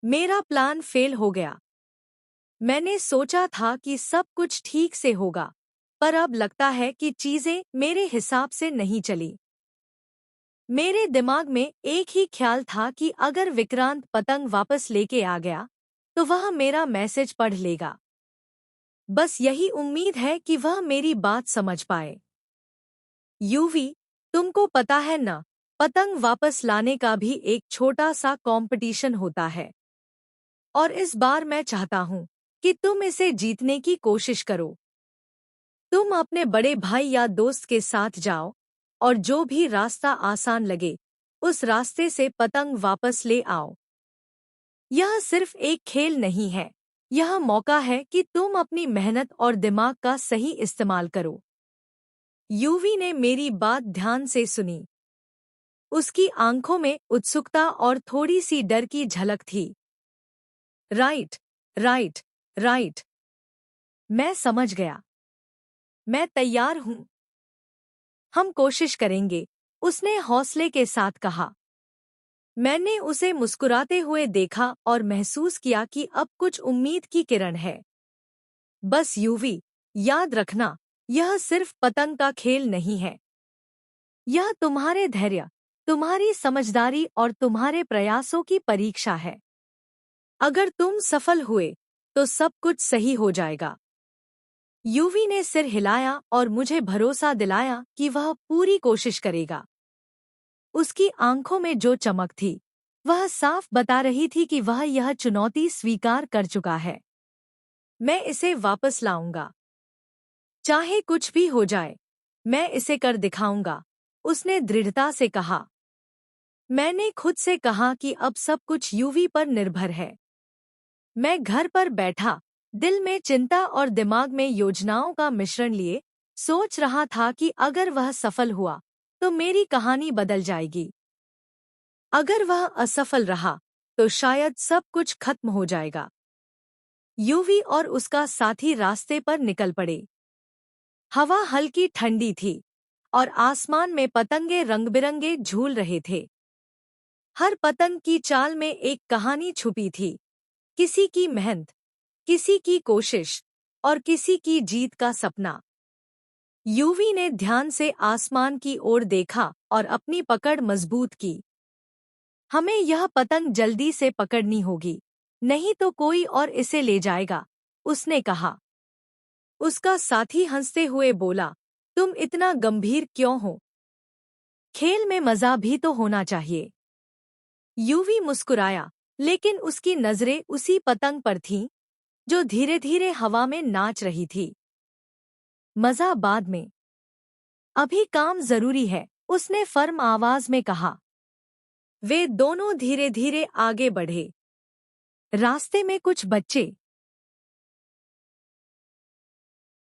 मेरा plan fail हो गया। मैंने सोचा था कि सब कुछ ठीक से होगा, पर अब लगता है कि चीजें मेरे हिसाब से नहीं चली। मेरे दिमाग में एक ही ख्याल था कि अगर विक्रांत पतंग वापस लेके आ गया, तो वह मेरा मैसेज पढ़ लेगा। बस यही उम्मीद है कि वह मेरी बात समझ पाए। यूवी, तुमको पता है ना, पतंग वापस लाने का भी एक छोटा सा कंपटीशन होता है। और इस बार मैं चाहता हूँ कि तुम इसे जीतने की कोशिश करो। तुम अपने बड़े भाई या दोस्त के साथ जाओ और जो भी रास्ता आसान लगे, उस रास्ते से पतंग वापस ले आओ। यह सिर्फ एक खेल नहीं है, यह मौका है कि तुम अपनी मेहनत और दिमाग का सही इस्तेमाल करो। यूवी ने मेरी बात ध्यान से सुनी। उसकी आंखों में उत्सुकता और थोड़ी सी डर की झलक थी। Right, right, right. मैं समझ गया। मैं तैयार हूँ। हम कोशिश करेंगे, उसने हौसले के साथ कहा। मैंने उसे मुस्कुराते हुए देखा और महसूस किया कि अब कुछ उम्मीद की किरण है। बस यूवी, याद रखना, यह सिर्फ पतंग का खेल नहीं है। यह तुम्हारे धैर्य, तुम्हारी समझदारी और तुम्हारे प्रयासों की परीक्षा है। अगर तुम सफल हुए, तो सब कुछ सही हो जाएगा। यूवी ने सिर हिलाया और मुझे भरोसा दिलाया कि वह पूरी कोशिश करेगा। उसकी आंखों में जो चमक थी, वह साफ बता रही थी कि वह यह चुनौती स्वीकार कर चुका है। मैं इसे वापस लाऊंगा। चाहे कुछ भी हो जाए, मैं इसे कर दिखाऊंगा, उसने दृढ़ता से कहा। मैंने खुद से कहा कि अब सब कुछ यूवी पर निर्भर है। मैं घर पर बैठा, दिल में चिंता और दिमाग में योजनाओं का मिश्रण लिए, सोच रहा था कि अगर वह सफल हुआ, तो मेरी कहानी बदल जाएगी। अगर वह असफल रहा, तो शायद सब कुछ खत्म हो जाएगा। यूवी और उसका साथी रास्ते पर निकल पड़े। हवा हल्की ठंडी थी और आसमान में पतंगे रंगबिरंगे झूल रहे थे। हर पतंग की चाल में एक कहानी छुपी थी, किसी की मेहनत, किसी की कोशिश और किसी की जीत का सपना। यूवी ने ध्यान से आसमान की ओर देखा और अपनी पकड़ मजबूत की। हमें यह पतंग जल्दी से पकड़नी होगी, नहीं तो कोई और इसे ले जाएगा, उसने कहा। उसका साथी हंसते हुए बोला, तुम इतना गंभीर क्यों हो? खेल में मजा भी तो होना चाहिए। यूवी मुस्कुराया, लेकिन उसकी नजरें उसी पतंग पर थीं, जो धीरे धीरे हवा में नाच रही थी। मजा बाद में, अभी काम जरूरी है, उसने फर्म आवाज में कहा। वे दोनों धीरे धीरे आगे बढ़े। रास्ते में कुछ बच्चे